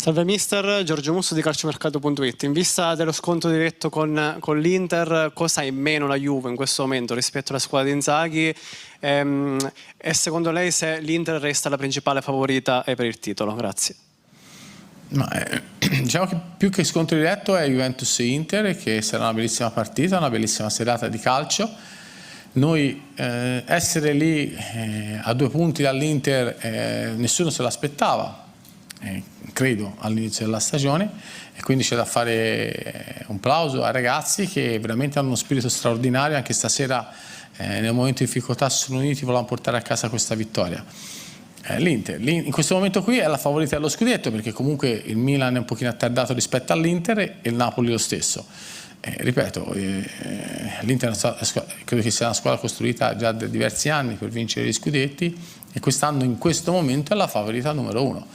Salve mister, Giorgio Musso di calciomercato.it. In vista dello scontro diretto con l'Inter, cosa ha in meno la Juve in questo momento rispetto alla squadra di Inzaghi? E secondo lei se l'Inter resta la principale favorita per il titolo? Grazie. Diciamo che più che scontro diretto è Juventus e Inter, che sarà una bellissima partita, una bellissima serata di calcio. Noi essere lì a 2 punti dall'Inter nessuno se l'aspettava, credo, all'inizio della stagione, e quindi c'è da fare un plauso ai ragazzi che veramente hanno uno spirito straordinario. Anche stasera nel momento di difficoltà si sono uniti, volevano portare a casa questa vittoria. L'Inter in questo momento qui è la favorita dello scudetto, perché comunque il Milan è un pochino attardato rispetto all'Inter e il Napoli lo stesso. Ripeto, l'Inter credo che sia una squadra costruita già da diversi anni per vincere gli scudetti, e quest'anno in questo momento è la favorita numero 1.